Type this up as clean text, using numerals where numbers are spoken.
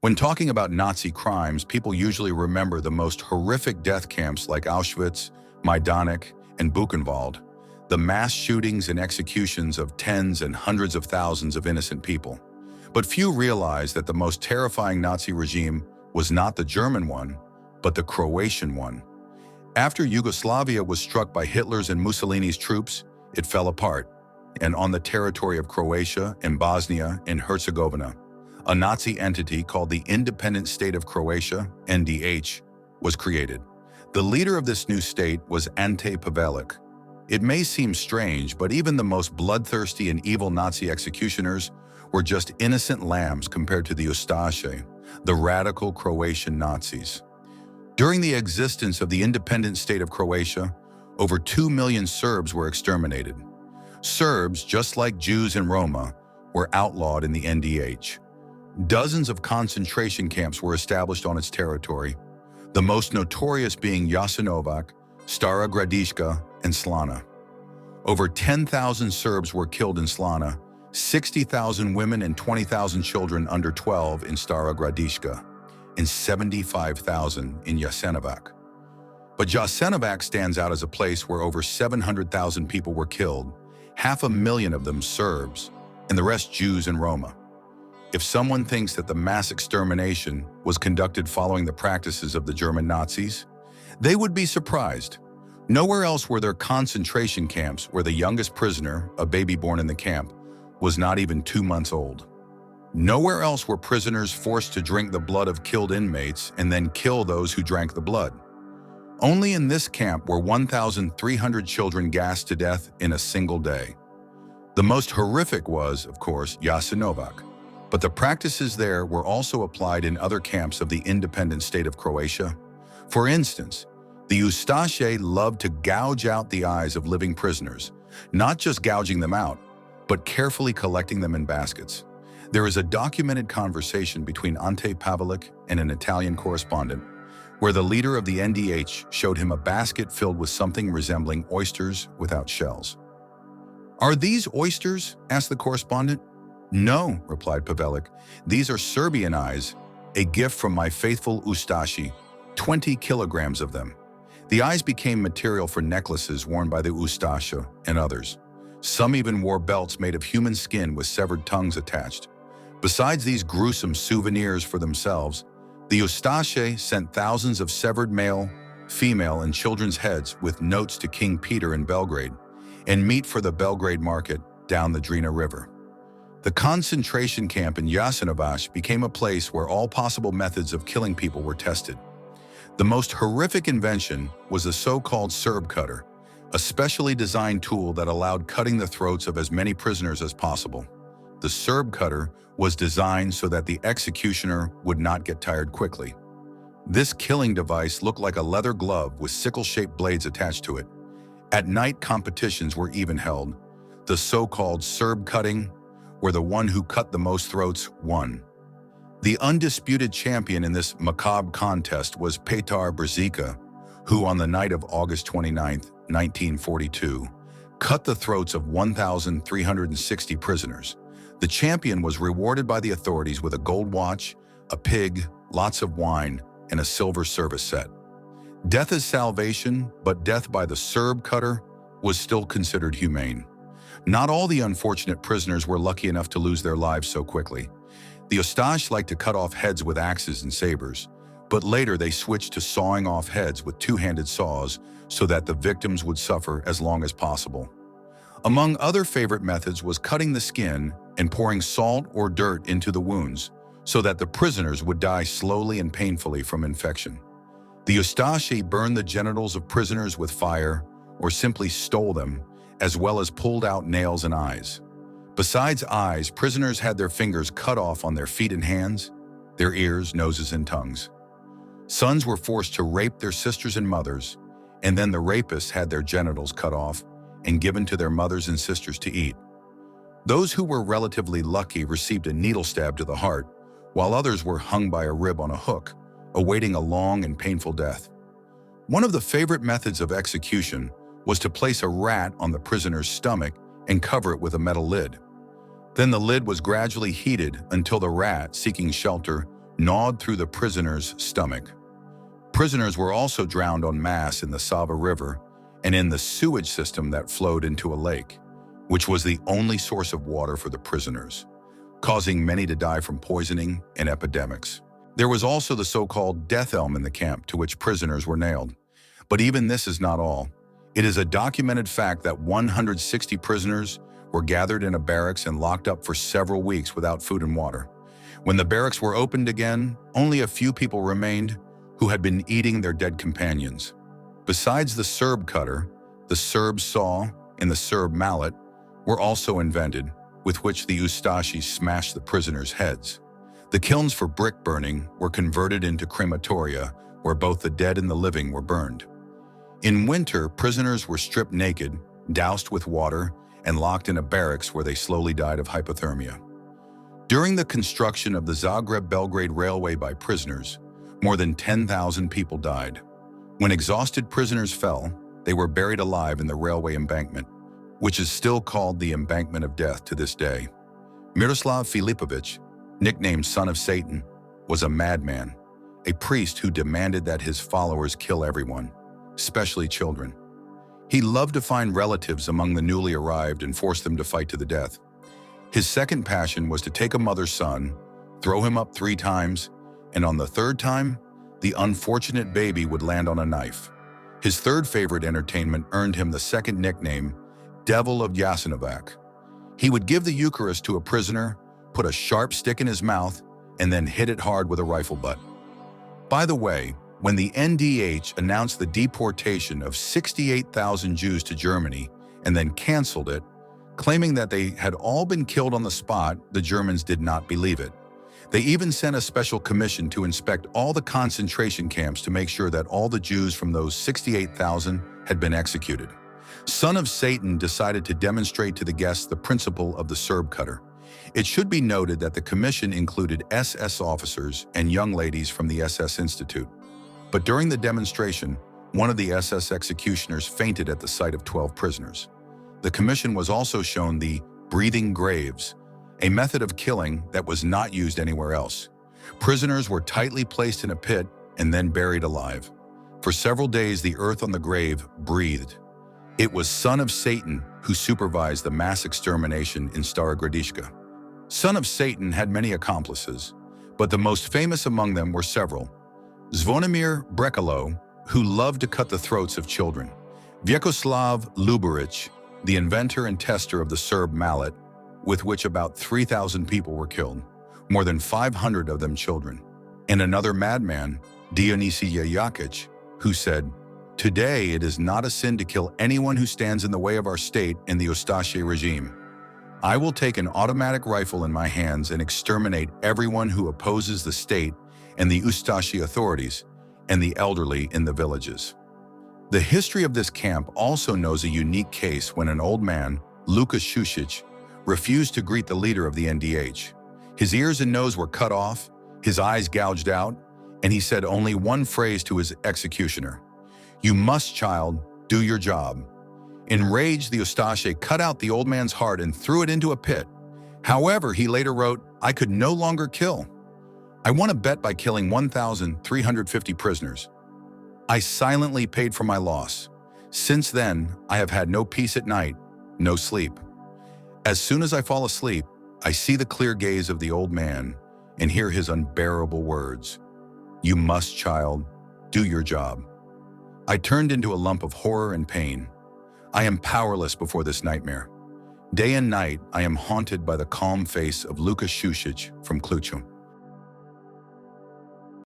When talking about Nazi crimes, people usually remember the most horrific death camps like Auschwitz, Majdanek, and Buchenwald, the mass shootings and executions of tens and hundreds of thousands of innocent people. But few realize that the most terrifying Nazi regime was not the German one, but the Croatian one. After Yugoslavia was struck by Hitler's and Mussolini's troops, it fell apart, and on the territory of Croatia and Bosnia and Herzegovina, a Nazi entity called the Independent State of Croatia, NDH, was created. The leader of this new state was Ante Pavelic. It may seem strange, but even the most bloodthirsty and evil Nazi executioners were just innocent lambs compared to the Ustaše, the radical Croatian Nazis. During the existence of the Independent State of Croatia, over 2 million Serbs were exterminated. Serbs, just like Jews and Roma, were outlawed in the NDH. Dozens of concentration camps were established on its territory, the most notorious being Jasenovac, Stara Gradiška, and Slana. Over 10,000 Serbs were killed in Slana, 60,000 women and 20,000 children under 12 in Stara Gradiška, and 75,000 in Jasenovac. But Jasenovac stands out as a place where over 700,000 people were killed, 500,000 of them Serbs, and the rest Jews and Roma. If someone thinks that the mass extermination was conducted following the practices of the German Nazis, they would be surprised. Nowhere else were there concentration camps where the youngest prisoner, a baby born in the camp, was not even 2 months old. Nowhere else were prisoners forced to drink the blood of killed inmates and then kill those who drank the blood. Only in this camp were 1,300 children gassed to death in a single day. The most horrific was, of course, Jasenovac. But the practices there were also applied in other camps of the Independent State of Croatia. For instance, the Ustaše loved to gouge out the eyes of living prisoners, not just gouging them out, but carefully collecting them in baskets. There is a documented conversation between Ante Pavelic and an Italian correspondent, where the leader of the NDH showed him a basket filled with something resembling oysters without shells. "Are these oysters?" asked the correspondent. "No," replied Pavelic. "These are Serbian eyes, a gift from my faithful Ustaše, 20 kilograms of them." The eyes became material for necklaces worn by the Ustaše and others. Some even wore belts made of human skin with severed tongues attached. Besides these gruesome souvenirs for themselves, the Ustaše sent thousands of severed male, female, and children's heads with notes to King Peter in Belgrade, and meat for the Belgrade market down the Drina River. The concentration camp in Jasenovac became a place where all possible methods of killing people were tested. The most horrific invention was the so-called Serb-Cutter, a specially designed tool that allowed cutting the throats of as many prisoners as possible. The Serb-Cutter was designed so that the executioner would not get tired quickly. This killing device looked like a leather glove with sickle-shaped blades attached to it. At night, competitions were even held. The so-called Serb-Cutting, where the one who cut the most throats won. The undisputed champion in this macabre contest was Petar Brzica, who on the night of August 29, 1942, cut the throats of 1,360 prisoners. The champion was rewarded by the authorities with a gold watch, a pig, lots of wine, and a silver service set. Death is salvation, but death by the Serb-Cutter was still considered humane. Not all the unfortunate prisoners were lucky enough to lose their lives so quickly. The Ustaše liked to cut off heads with axes and sabers, but later they switched to sawing off heads with two-handed saws so that the victims would suffer as long as possible. Among other favorite methods was cutting the skin and pouring salt or dirt into the wounds so that the prisoners would die slowly and painfully from infection. The Ustaše burned the genitals of prisoners with fire or simply stole them, as well as pulled out nails and eyes. Besides eyes, prisoners had their fingers cut off on their feet and hands, their ears, noses, and tongues. Sons were forced to rape their sisters and mothers, and then the rapists had their genitals cut off and given to their mothers and sisters to eat. Those who were relatively lucky received a needle stab to the heart, while others were hung by a rib on a hook, awaiting a long and painful death. One of the favorite methods of execution was to place a rat on the prisoner's stomach and cover it with a metal lid. Then the lid was gradually heated until the rat, seeking shelter, gnawed through the prisoner's stomach. Prisoners were also drowned en masse in the Sava River and in the sewage system that flowed into a lake, which was the only source of water for the prisoners, causing many to die from poisoning and epidemics. There was also the so-called death elm in the camp to which prisoners were nailed. But even this is not all. It is a documented fact that 160 prisoners were gathered in a barracks and locked up for several weeks without food and water. When the barracks were opened again, only a few people remained who had been eating their dead companions. Besides the Serb-Cutter, the Serb saw and the Serb mallet were also invented, with which the Ustaše smashed the prisoners' heads. The kilns for brick burning were converted into crematoria, where both the dead and the living were burned. In winter, prisoners were stripped naked, doused with water, and locked in a barracks where they slowly died of hypothermia. During the construction of the Zagreb-Belgrade Railway by prisoners, more than 10,000 people died. When exhausted prisoners fell, they were buried alive in the railway embankment, which is still called the Embankment of Death to this day. Miroslav Filipović, nicknamed Son of Satan, was a madman, a priest who demanded that his followers kill everyone, especially children. He loved to find relatives among the newly arrived and force them to fight to the death. His second passion was to take a mother's son, throw him up 3 times, and on the 3rd time, the unfortunate baby would land on a knife. His third favorite entertainment earned him the second nickname, Devil of Jasenovac. He would give the Eucharist to a prisoner, put a sharp stick in his mouth, and then hit it hard with a rifle butt. By the way, when the NDH announced the deportation of 68,000 Jews to Germany and then canceled it, claiming that they had all been killed on the spot, the Germans did not believe it. They even sent a special commission to inspect all the concentration camps to make sure that all the Jews from those 68,000 had been executed. Son of Satan decided to demonstrate to the guests the principle of the Serb-Cutter. It should be noted that the commission included SS officers and young ladies from the SS Institute. But during the demonstration, one of the SS executioners fainted at the sight of 12 prisoners. The commission was also shown the breathing graves, a method of killing that was not used anywhere else. Prisoners were tightly placed in a pit and then buried alive. For several days, the earth on the grave breathed. It was Son of Satan who supervised the mass extermination in Stara Gradiška. Son of Satan had many accomplices, but the most famous among them were several. Zvonimir Brekalo, who loved to cut the throats of children. Vjekoslav Lubarić, the inventor and tester of the Serb mallet, with which about 3,000 people were killed, more than 500 of them children. And another madman, Dionisia Jakic, who said, "Today it is not a sin to kill anyone who stands in the way of our state and the Ustaše regime. I will take an automatic rifle in my hands and exterminate everyone who opposes the state and the Ustaše authorities and the elderly in the villages." The history of this camp also knows a unique case when an old man, Lukas Šušić, refused to greet the leader of the NDH. His ears and nose were cut off, his eyes gouged out, and he said only one phrase to his executioner: "You must, child, do your job." Enraged, the Ustaše cut out the old man's heart and threw it into a pit. However, he later wrote, "I could no longer kill. I won a bet by killing 1,350 prisoners. I silently paid for my loss. Since then, I have had no peace at night, no sleep. As soon as I fall asleep, I see the clear gaze of the old man and hear his unbearable words. 'You must, child, do your job.' I turned into a lump of horror and pain. I am powerless before this nightmare. Day and night, I am haunted by the calm face of Lukas Šušić from Cluj."